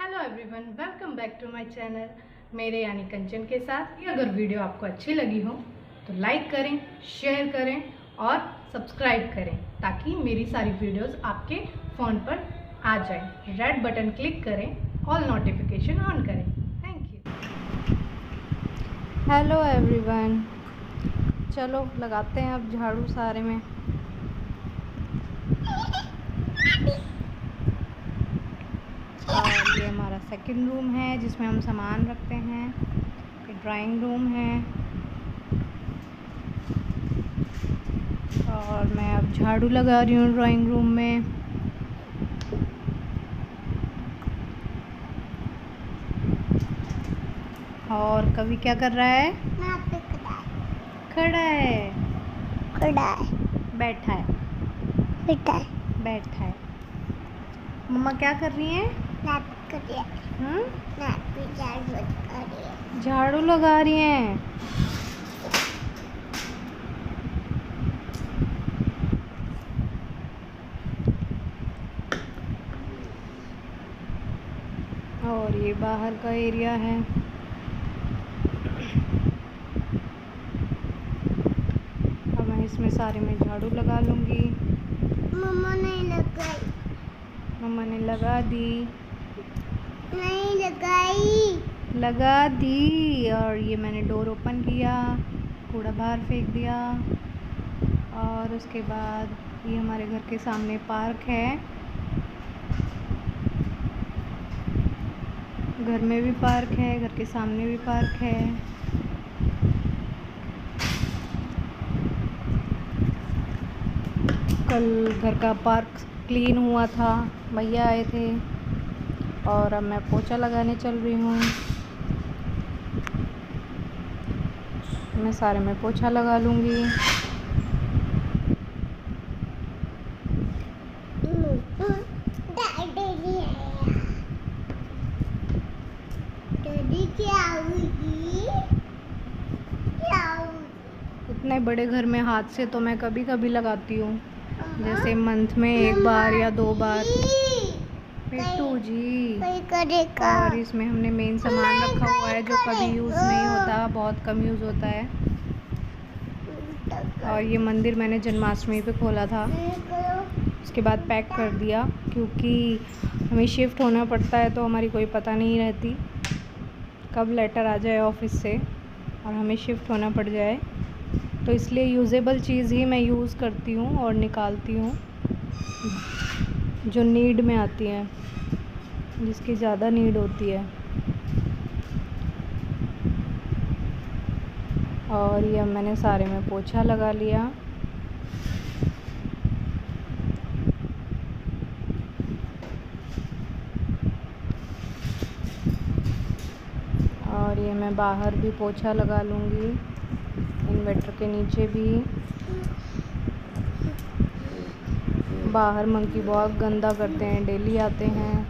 Hello everyone, welcome back to my channel मेरे यानी कंचन के साथ। ये अगर वीडियो आपको अच्छी लगी हो तो लाइक करें, शेयर करें और सब्सक्राइब करें ताकि मेरी सारी वीडियोस आपके फ़ोन पर आ जाए। रेड बटन क्लिक करें, ऑल नोटिफिकेशन ऑन करें। Thank you. हेलो एवरीवन, चलो लगाते हैं अब झाड़ू सारे में। और ये हमारा सेकंड रूम है जिसमें हम सामान रखते हैं। ये ड्राइंग रूम है और मैं अब झाड़ू लगा रही हूँ ड्राइंग रूम में। और कवि क्या कर रहा है? खड़ा है, बैठा है, बैठा है। मम्मा क्या कर रही हैं? झाड़ू लगा रही हैं। और ये बाहर का एरिया है। अब मैं इसमें सारे में झाड़ू लगा लूँगी। मम्मा नहीं लगाई। मम्मा ने लगा दी। नहीं लगाई। लगा दी। और ये मैंने डोर ओपन किया, कूड़ा बाहर फेंक दिया। और उसके बाद ये हमारे घर के सामने पार्क है। घर में भी पार्क है, घर के सामने भी पार्क है। कल घर का पार्क क्लीन हुआ था, भैया आए थे और अब मैं पोछा लगाने चल रही हूँ। मैं सारे में पोछा लगा लूँगी। इतने बड़े घर में हाथ से तो मैं कभी कभी लगाती हूँ, जैसे मंथ में एक बार या 2 बार। पिट्टू जी। और इसमें हमने मेन सामान रखा हुआ है जो कभी यूज़ नहीं होता, बहुत कम यूज़ होता है। और ये मंदिर मैंने जन्माष्टमी पे खोला था, उसके बाद पैक कर दिया क्योंकि हमें शिफ्ट होना पड़ता है तो हमारी कोई पता नहीं रहती कब लेटर आ जाए ऑफिस से और हमें शिफ्ट होना पड़ जाए, तो इसलिए यूज़ेबल चीज़ ही मैं यूज़ करती हूँ और निकालती हूँ जो नीड में आती हैं, जिसकी ज़्यादा नीड होती है। और ये मैंने सारे में पोछा लगा लिया। और ये मैं बाहर भी पोछा लगा लूँगी, इन्वर्टर के नीचे भी। बाहर मंकी बहुत गंदा करते हैं, डेली आते हैं।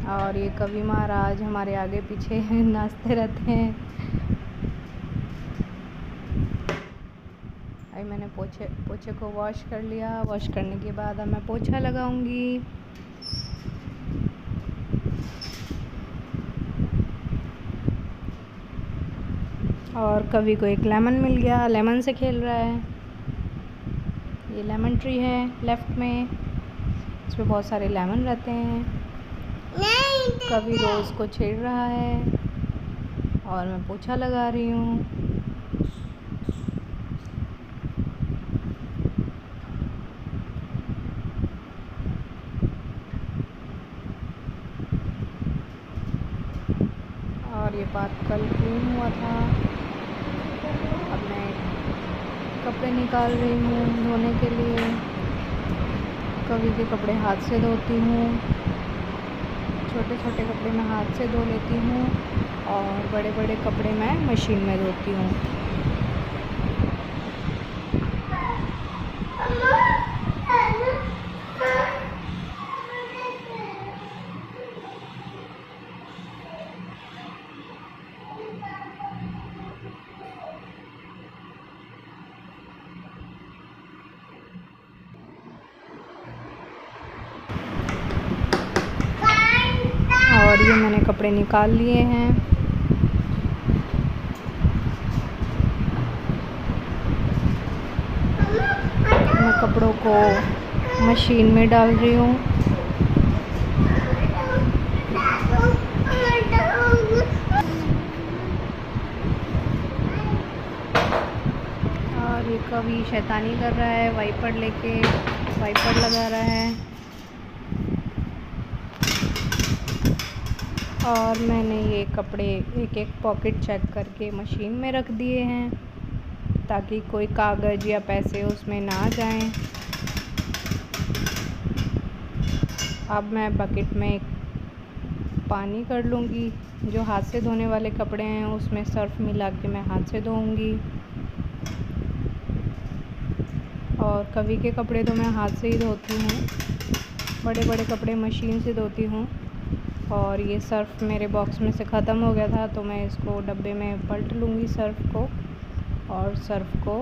और ये कवि महाराज हमारे आगे पीछे नाचते रहते हैं। अभी मैंने पोछे को वॉश कर लिया। वॉश करने के बाद अब मैं पोछा लगाऊंगी। और कवि को एक लेमन मिल गया, लेमन से खेल रहा है। ये लेमन ट्री है लेफ़्ट में, इसमें बहुत सारे लेमन रहते हैं। कवि रोज़ को छेड़ रहा है और मैं पोछा लगा रही हूँ। और ये बात कल क्लीन हुआ था। अब मैं कपड़े निकाल रही हूँ धोने के लिए। कवि के कपड़े हाथ से धोती हूँ, छोटे छोटे कपड़े मैं हाथ से धो लेती हूँ और बड़े बड़े कपड़े मैं मशीन में धोती हूँ। और ये मैंने कपड़े निकाल लिए हैं। मैं कपड़ों को मशीन में डाल रही हूँ। और ये कभी शैतानी कर रहा है, वाइपर लेके वाइपर लगा रहा है। और मैंने ये कपड़े एक एक पॉकेट चेक करके मशीन में रख दिए हैं ताकि कोई कागज़ या पैसे उसमें ना जाएं। अब मैं बकेट में पानी कर लूँगी। जो हाथ से धोने वाले कपड़े हैं उसमें सर्फ़ मिला के मैं हाथ से धोऊँगी। और कभी के कपड़े तो मैं हाथ से ही धोती हूँ, बड़े बड़े कपड़े मशीन से धोती हूँ। और ये सर्फ़ मेरे बॉक्स में से ख़त्म हो गया था तो मैं इसको डब्बे में पलट लूँगी सर्फ़ को, और सर्फ़ को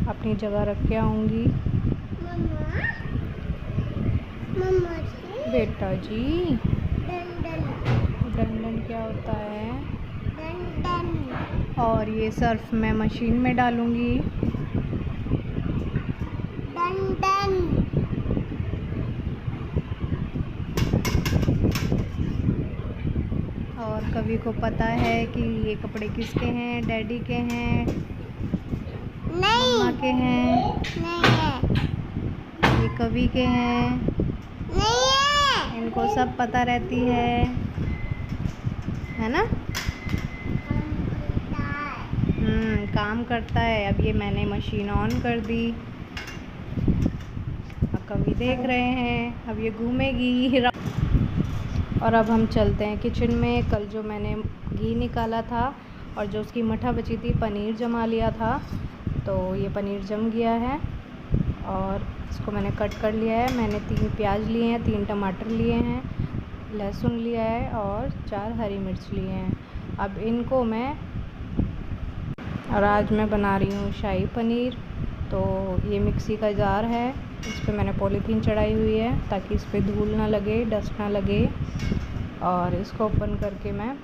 अपनी जगह रख के आऊँगी। बेटा जी, डंडन क्या होता है? और ये सर्फ़ मैं मशीन में डालूँगी। और कभी को पता है कि ये कपड़े किसके हैं? डैडी के हैं, मम्मा के हैं, नहीं है, ये कभी के हैं, नहीं है। इनको सब पता रहती है ना? काम करता है। अब ये मैंने मशीन ऑन कर दी, अब कभी देख रहे हैं, अब ये घूमेगी। और अब हम चलते हैं किचन में। कल जो मैंने घी निकाला था और जो उसकी मठा बची थी, पनीर जमा लिया था, तो ये पनीर जम गया है और इसको मैंने कट कर लिया है। मैंने 3 प्याज लिए हैं, 3 टमाटर लिए हैं, लहसुन लिया है और 4 हरी मिर्च लिए हैं। अब इनको और आज मैं बना रही हूँ शाही पनीर। तो ये मिक्सी का जार है, इस पर मैंने पॉलीथीन चढ़ाई हुई है ताकि इस पर धूल ना लगे, डस्ट ना लगे। और इसको ओपन करके मैं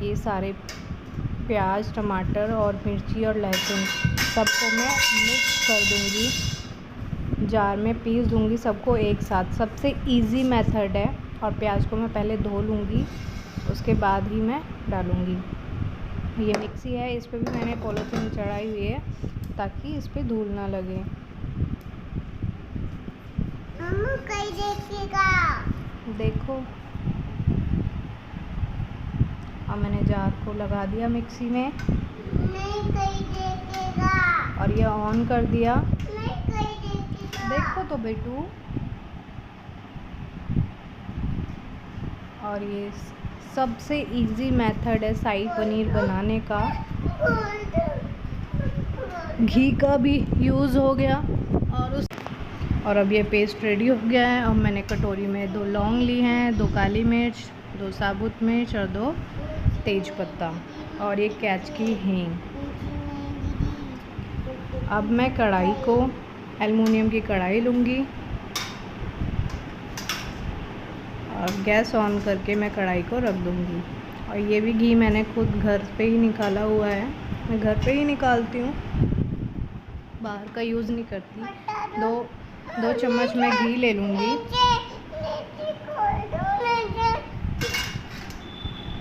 ये सारे प्याज, टमाटर और मिर्ची और लहसुन सबको मैं मिक्स कर दूँगी, जार में पीस दूँगी सबको एक साथ। सबसे इजी मेथड है। और प्याज को मैं पहले धो लूँगी, उसके बाद ही मैं डालूँगी। ये मिक्सी है, इस पे भी मैंने पॉलीथीन चढ़ाई हुई है ताकि इस पे धूल ना लगे। मम्मा कहीं देखिएगा। देखो, अब मैंने जार को लगा दिया मिक्सी में। नहीं कहीं देखिएगा। और ये ऑन कर दिया। नहीं कहीं देखिएगा। देखो तो बेटू। और ये सबसे इजी मेथड है शाही पनीर बनाने का। घी का भी यूज़ हो गया। और अब ये पेस्ट रेडी हो गया है। अब मैंने कटोरी में 2 लौंग ली हैं, 2 काली मिर्च, 2 साबुत मिर्च और 2 तेज पत्ता और एक कैच की हींग। अब मैं कढ़ाई को, एल्युमिनियम की कढ़ाई लूँगी और गैस ऑन करके मैं कढ़ाई को रख दूँगी। और ये भी घी मैंने खुद घर पे ही निकाला हुआ है, मैं घर पे ही निकालती हूँ, बाहर का यूज़ नहीं करती। 2 चम्मच मैं घी ले लूँगी।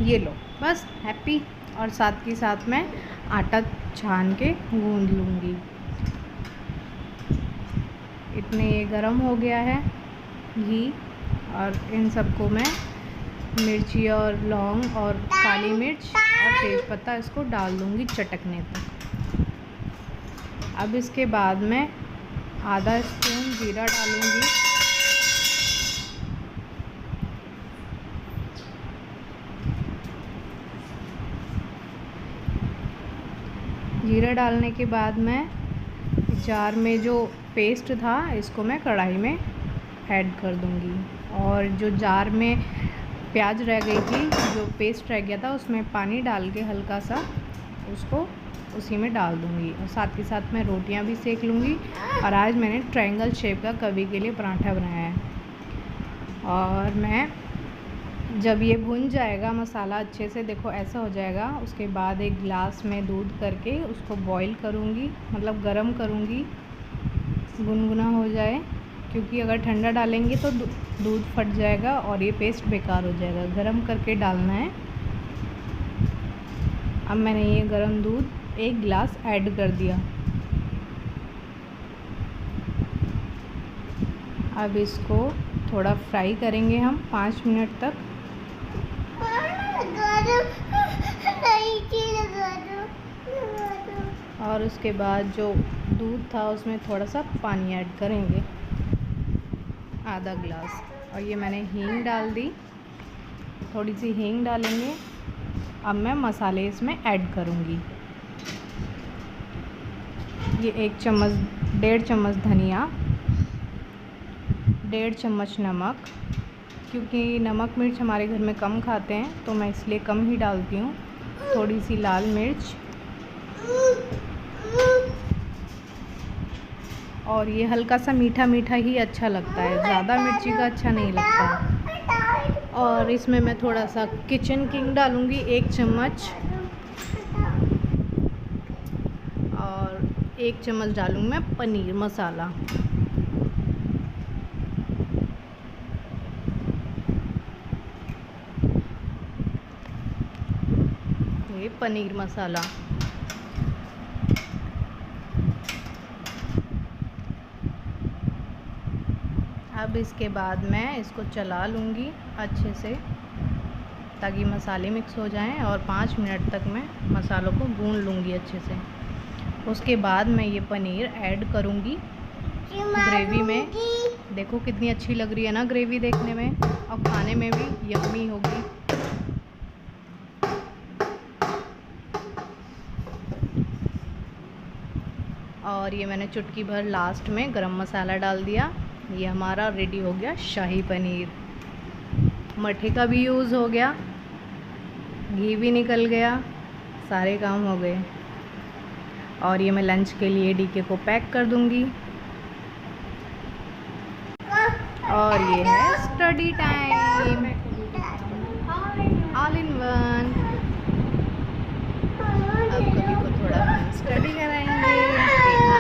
ये लो, बस हैप्पी। और साथ के साथ मैं आटा छान के गूंद लूँगी। इतने ये गरम हो गया है घी। और इन सबको मैं मिर्ची और लौंग और काली मिर्च और तेज़पत्ता इसको डाल दूँगी चटकने तक। अब इसके बाद मैं आधा स्पून जीरा डालूँगी। जीरा डालने के बाद मैं जार में जो पेस्ट था इसको मैं कढ़ाई में ऐड कर दूँगी। और जो जार में प्याज रह गई थी, जो पेस्ट रह गया था, उसमें पानी डाल के हल्का सा उसको उसी में डाल दूँगी। और साथ ही साथ मैं रोटियां भी सेक लूँगी। और आज मैंने ट्रायंगल शेप का कभी के लिए पराठा बनाया है। और मैं जब ये भुन जाएगा मसाला अच्छे से, देखो ऐसा हो जाएगा, उसके बाद एक गिलास में दूध करके उसको बॉईल करूँगी, मतलब गरम करूँगी, गुनगुना हो जाए, क्योंकि अगर ठंडा डालेंगे तो दूध फट जाएगा और ये पेस्ट बेकार हो जाएगा। गरम करके डालना है। अब मैंने ये गरम दूध 1 गिलास ऐड कर दिया। अब इसको थोड़ा फ्राई करेंगे हम 5 मिनट तक। और उसके बाद जो दूध था उसमें थोड़ा सा पानी ऐड करेंगे, आधा गिलास। और ये मैंने हींग डाल दी, थोड़ी सी हींग डालेंगे। अब मैं मसाले इसमें ऐड करूँगी। ये 1.5 चम्मच धनिया, 1.5 चम्मच नमक, क्योंकि नमक मिर्च हमारे घर में कम खाते हैं तो मैं इसलिए कम ही डालती हूँ। थोड़ी सी लाल मिर्च, और ये हल्का सा मीठा मीठा ही अच्छा लगता है, ज़्यादा मिर्ची का अच्छा नहीं लगता। और इसमें मैं थोड़ा सा किचन किंग डालूँगी 1 चम्मच, और 1 चम्मच डालूँगी मैं पनीर मसाला। ये पनीर मसाला। अब इसके बाद मैं इसको चला लूँगी अच्छे से, ताकि मसाले मिक्स हो जाएं, और 5 मिनट तक मैं मसालों को भून लूँगी अच्छे से। उसके बाद मैं ये पनीर ऐड करूँगी ग्रेवी में। देखो कितनी अच्छी लग रही है ना ग्रेवी देखने में, और खाने में भी यम्मी होगी। और ये मैंने चुटकी भर लास्ट में गरम मसाला डाल दिया। ये हमारा रेडी हो गया शाही पनीर। मट्ठे का भी यूज़ हो गया, घी भी निकल गया, सारे काम हो गए। और ये मैं लंच के लिए डीके को पैक कर दूंगी। और ये है study time, all in one. अब कभी को थोड़ा हम स्टडी कराएंगे।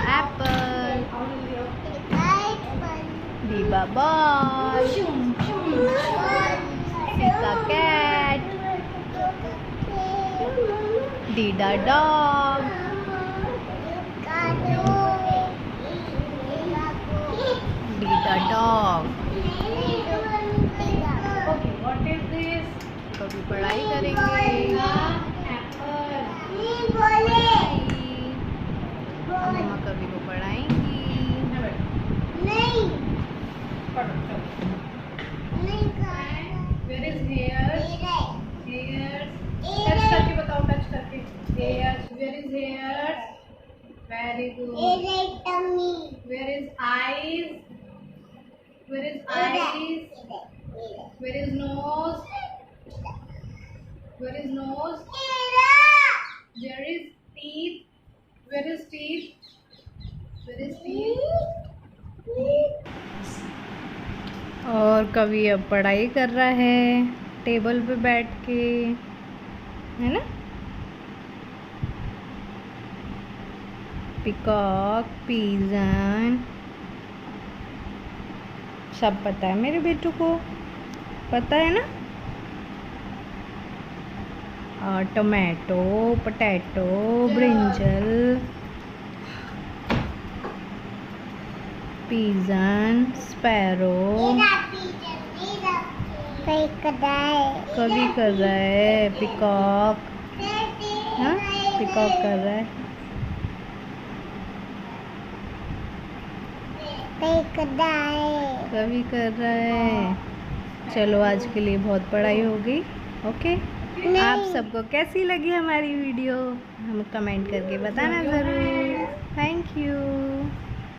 एप्पल, दीबा बॉल, सीता कैट, डीडा डॉग, डीडा dog. Okay, what is this? कभी पढ़ाई करेंगे। मम्मा कभी को पढ़ाएंगी। Where is hairs? Hairs. Touch करके बताओ, टच करके। Hairs. Where is hairs? Very good. Where is eyes? Where is eyes? Where is nose? Where is nose? There is teeth. Where is teeth? Where is teeth? और कभी अब पढ़ाई कर रहा है टेबल पे बैठ के, है ना। पिकॉक, पिजन, सब पता है मेरे बेटू को, पता है ना। और tomato, potato, brinjal, pigeon, sparrow. कभी कर रहा है पिकॉक, हाँ पिकॉक कर रहा है। कभी कर रहा है। चलो आज के लिए बहुत पढ़ाई हो गई। ओके, आप सबको कैसी लगी हमारी वीडियो हम कमेंट करके बताना ज़रूर। Thank you.